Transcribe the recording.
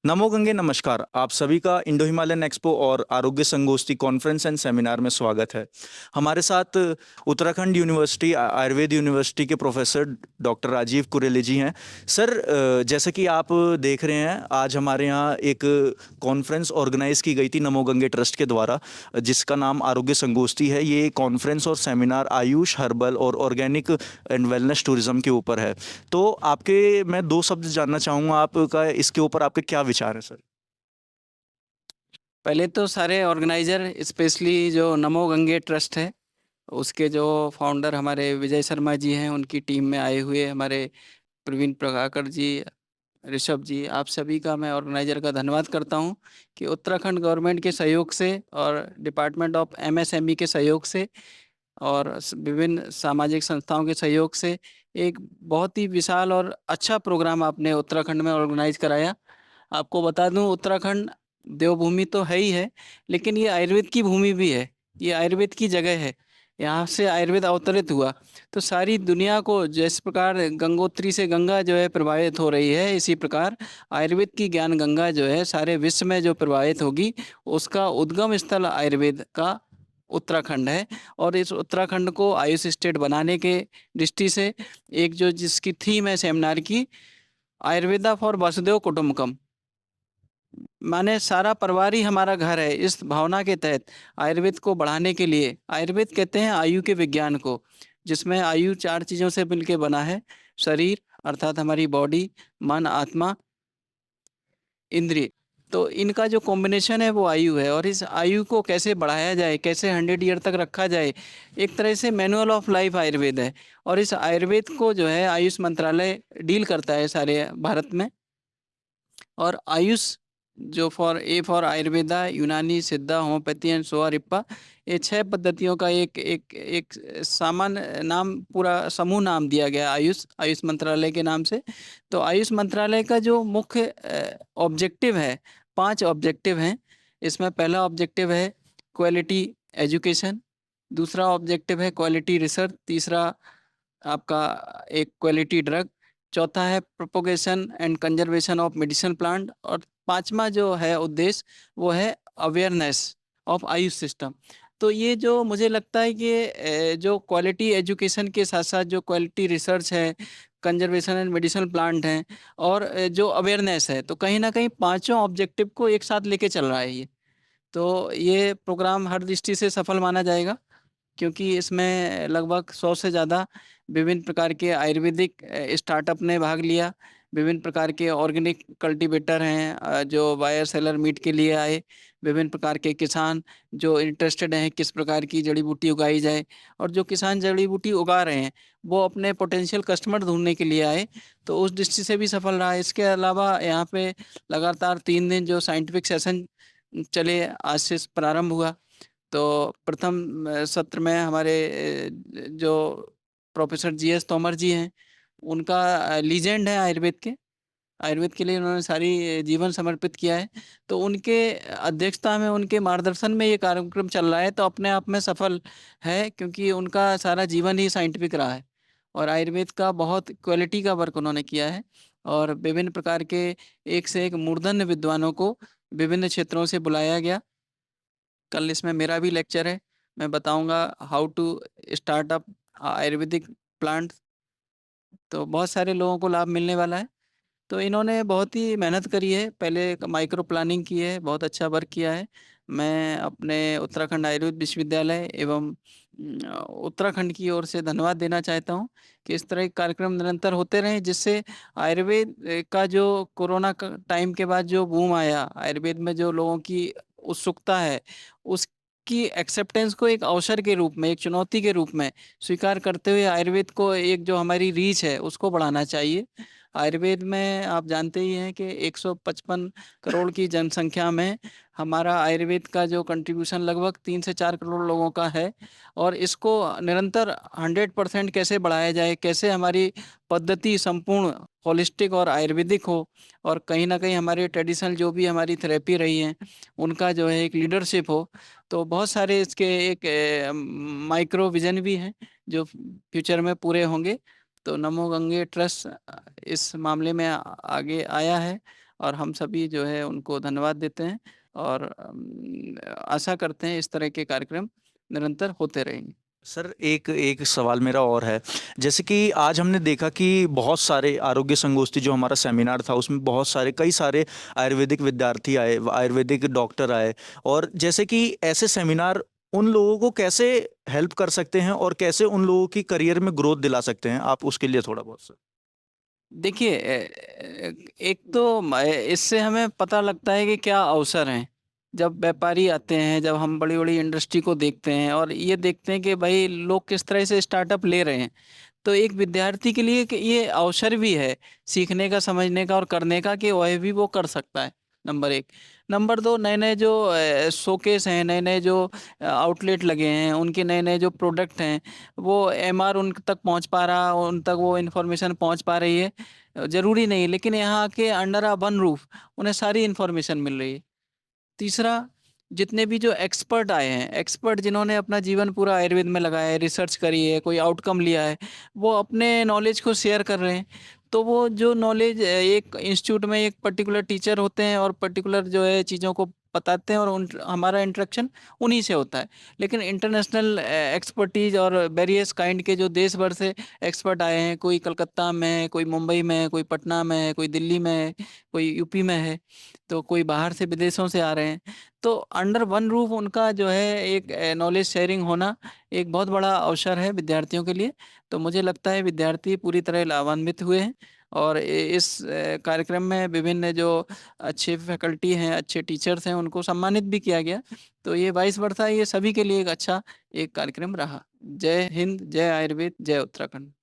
नमो गंगे नमस्कार। आप सभी का इंडो हिमालयन एक्सपो और आरोग्य संगोष्ठी कॉन्फ्रेंस एंड सेमिनार में स्वागत है। हमारे साथ उत्तराखंड यूनिवर्सिटी आयुर्वेद यूनिवर्सिटी के प्रोफेसर डॉक्टर राजीव कुरेले जी हैं। सर, जैसे कि आप देख रहे हैं, आज हमारे यहाँ एक कॉन्फ्रेंस ऑर्गेनाइज की गई थी नमो गंगे ट्रस्ट के द्वारा, जिसका नाम आरोग्य संगोष्ठी है। ये कॉन्फ्रेंस और सेमिनार आयुष, हर्बल और ऑर्गेनिक एंड वेलनेस टूरिज्म के ऊपर है। तो आपके मैं दो शब्द जानना चाहूँगा, आपका इसके ऊपर आपके क्या विचार है सर? पहले तो सारे ऑर्गेनाइजर स्पेशली जो नमो गंगे ट्रस्ट है उसके जो फाउंडर हमारे विजय शर्मा जी हैं, उनकी टीम में आए हुए हमारे प्रवीण प्रभाकर जी, ऋषभ जी, आप सभी का मैं ऑर्गेनाइजर का धन्यवाद करता हूं कि उत्तराखंड गवर्नमेंट के सहयोग से और डिपार्टमेंट ऑफ एमएसएमई के सहयोग से और विभिन्न सामाजिक संस्थाओं के सहयोग से एक बहुत ही विशाल और अच्छा प्रोग्राम आपने उत्तराखंड में ऑर्गेनाइज कराया। आपको बता दूं, उत्तराखंड देवभूमि तो है ही है, लेकिन ये आयुर्वेद की भूमि भी है। ये आयुर्वेद की जगह है। यहाँ से आयुर्वेद अवतरित हुआ। तो सारी दुनिया को जिस प्रकार गंगोत्री से गंगा जो है प्रभावित हो रही है, इसी प्रकार आयुर्वेद की ज्ञान गंगा जो है सारे विश्व में जो प्रभावित होगी, उसका उद्गम स्थल आयुर्वेद का उत्तराखंड है। और इस उत्तराखंड को आयुष स्टेट बनाने के दृष्टि से एक जो जिसकी थीम है सेमिनार की, आयुर्वेदा फॉर वसुदेव कुटुंबकम, माने सारा परिवार ही हमारा घर है। इस भावना के तहत आयुर्वेद को बढ़ाने के लिए, आयुर्वेद कहते हैं आयु के विज्ञान को, जिसमें आयु चार चीज़ों से मिलकर बना है। शरीर अर्थात हमारी बॉडी, मन, आत्मा, इंद्रिय। तो इनका जो कॉम्बिनेशन है वो आयु है। और इस आयु को कैसे बढ़ाया जाए, कैसे 100 ईयर तक रखा जाए, एक तरह से मैनुअल ऑफ लाइफ आयुर्वेद है। और इस आयुर्वेद को जो है आयुष मंत्रालय डील करता है सारे भारत में। और आयुष जो फॉर आयुर्वेदा, यूनानी, सिद्धा, होम्योपैथी एंड सोआ रिप्पा, ये 6 पद्धतियों का एक एक एक सामान्य नाम, पूरा समूह नाम दिया गया आयुष, आयुष मंत्रालय के नाम से। तो आयुष मंत्रालय का जो मुख्य ऑब्जेक्टिव है, 5 ऑब्जेक्टिव हैं इसमें। पहला ऑब्जेक्टिव है क्वालिटी एजुकेशन, दूसरा ऑब्जेक्टिव है क्वालिटी रिसर्च, तीसरा आपका एक क्वालिटी ड्रग, चौथा है propagation and conservation of medicine plant, और पांचवा जो है उद्देश्य वो है अवेयरनेस ऑफ आयुष सिस्टम। तो ये जो मुझे लगता है कि जो क्वालिटी एजुकेशन के साथ साथ जो क्वालिटी रिसर्च है, कंजर्वेशन एंड मेडिसिन प्लांट हैं, और जो अवेयरनेस है, तो कहीं ना कहीं पांचों ऑब्जेक्टिव को एक साथ लेके चल रहा है ये। तो ये प्रोग्राम हर दृष्टि से सफल माना जाएगा, क्योंकि इसमें लगभग 100 से ज़्यादा विभिन्न प्रकार के आयुर्वेदिक स्टार्टअप ने भाग लिया। विभिन्न प्रकार के ऑर्गेनिक कल्टीवेटर हैं जो बायर सेलर मीट के लिए आए। विभिन्न प्रकार के किसान जो इंटरेस्टेड हैं किस प्रकार की जड़ी बूटी उगाई जाए, और जो किसान जड़ी बूटी उगा रहे हैं वो अपने पोटेंशियल कस्टमर ढूंढने के लिए आए। तो उस दृष्टि से भी सफल रहा है। इसके अलावा यहाँ पे लगातार 3 दिन जो साइंटिफिक सेशन चले, आज से प्रारंभ हुआ। तो प्रथम सत्र में हमारे जो प्रोफेसर जीएस तोमर जी हैं, उनका लीजेंड है आयुर्वेद के, आयुर्वेद के लिए उन्होंने सारी जीवन समर्पित किया है। तो उनके अध्यक्षता में, उनके मार्गदर्शन में ये कार्यक्रम चल रहा है, तो अपने आप में सफल है, क्योंकि उनका सारा जीवन ही साइंटिफिक रहा है और आयुर्वेद का बहुत क्वालिटी का वर्क उन्होंने किया है। और विभिन्न प्रकार के एक से एक मूर्धन्य विद्वानों को विभिन्न क्षेत्रों से बुलाया गया। कल इसमें मेरा भी लेक्चर है, मैं बताऊंगा how to start up ayurvedic plant. तो बहुत सारे लोगों को लाभ मिलने वाला है। तो इन्होंने बहुत ही मेहनत करी है, पहले माइक्रो प्लानिंग की है, बहुत अच्छा वर्क किया है। मैं अपने उत्तराखंड आयुर्वेद विश्वविद्यालय एवं उत्तराखंड की ओर से धन्यवाद देना चाहता हूँ कि इस तरह के कार्यक्रम निरंतर होते रहें, जिससे आयुर्वेद का जो कोरोना टाइम के बाद जो बूम आया, आयुर्वेद में जो लोगों की उत्सुकता है, उसकी एक्सेप्टेंस को एक अवसर के रूप में, एक चुनौती के रूप में स्वीकार करते हुए आयुर्वेद को एक जो हमारी रीच है उसको बढ़ाना चाहिए। आयुर्वेद में आप जानते ही हैं कि 155 करोड़ की जनसंख्या में हमारा आयुर्वेद का जो कंट्रीब्यूशन लगभग 3 से 4 करोड़ लोगों का है। और इसको निरंतर 100% कैसे बढ़ाया जाए, कैसे हमारी पद्धति संपूर्ण होलिस्टिक और आयुर्वेदिक हो, और कहीं ना कहीं हमारे ट्रेडिशनल जो भी हमारी थेरेपी रही हैं उनका जो है एक लीडरशिप हो। तो बहुत सारे इसके एक माइक्रो विजन भी हैं जो फ्यूचर में पूरे होंगे। तो नमो गंगे ट्रस्ट इस मामले में आगे आया है और हम सभी जो है उनको धन्यवाद देते हैं और आशा करते हैं इस तरह के कार्यक्रम निरंतर होते रहेंगे। सर एक एक सवाल मेरा और है, जैसे कि आज हमने देखा कि बहुत सारे आरोग्य संगोष्ठी जो हमारा सेमिनार था उसमें बहुत सारे कई सारे आयुर्वेदिक विद्यार्थी आए, आयुर्वेदिक डॉक्टर आए, और जैसे कि ऐसे सेमिनार उन लोगों को कैसे हेल्प कर सकते हैं और कैसे उन लोगों की करियर में ग्रोथ दिला सकते हैं, आप उसके लिए थोड़ा बहुत सर। देखिए एक तो इससे हमें पता लगता है कि क्या अवसर हैं। जब व्यापारी आते हैं, जब हम बड़ी-बड़ी इंडस्ट्री को देखते हैं और ये देखते हैं कि भाई लोग किस तरह से स्टार्टअप ले रहे हैं, तो एक विद्यार्थी के लिए कि ये अवसर भी है सीखने का, समझने का और करने का कि वह भी वो कर सकता है, नंबर 1। नंबर 2, नए-नए जो शोकेस हैं, नए-नए जो आउटलेट लगे हैं, उनके नए-नए जो प्रोडक्ट हैं, वो एमआर उन तक पहुँच पा रहा, उन तक वो इन्फॉर्मेशन पहुँच पा रही है। ज़रूरी नहीं, लेकिन यहाँ आके अंडर अ वन रूफ उन्हें सारी इन्फॉर्मेशन मिल रही है। तीसरा, जितने भी जो एक्सपर्ट आए हैं, एक्सपर्ट जिन्होंने अपना जीवन पूरा आयुर्वेद में लगाया है, रिसर्च करी है, कोई आउटकम लिया है, वो अपने नॉलेज को शेयर कर रहे हैं। तो वो जो नॉलेज एक इंस्टीट्यूट में एक पर्टिकुलर टीचर होते हैं और पर्टिकुलर जो है चीज़ों को बताते हैं और उन हमारा इंटरेक्शन उन्हीं से होता है। लेकिन इंटरनेशनल एक्सपर्टीज़ और वेरियस काइंड के जो देश भर से एक्सपर्ट आए हैं, कोई कलकत्ता में है, कोई मुंबई में है, कोई पटना में है, कोई दिल्ली में है, कोई यूपी में है, तो कोई बाहर से विदेशों से आ रहे हैं। तो अंडर वन रूफ उनका जो है एक नॉलेज शेयरिंग होना एक बहुत बड़ा अवसर है विद्यार्थियों के लिए। तो मुझे लगता है विद्यार्थी पूरी तरह लाभान्वित हुए हैं और इस कार्यक्रम में विभिन्न जो अच्छे फैकल्टी हैं, अच्छे टीचर्स हैं, उनको सम्मानित भी किया गया। तो ये वाइस वर्सा ये सभी के लिए एक अच्छा एक कार्यक्रम रहा। जय हिंद, जय आयुर्वेद, जय उत्तराखंड।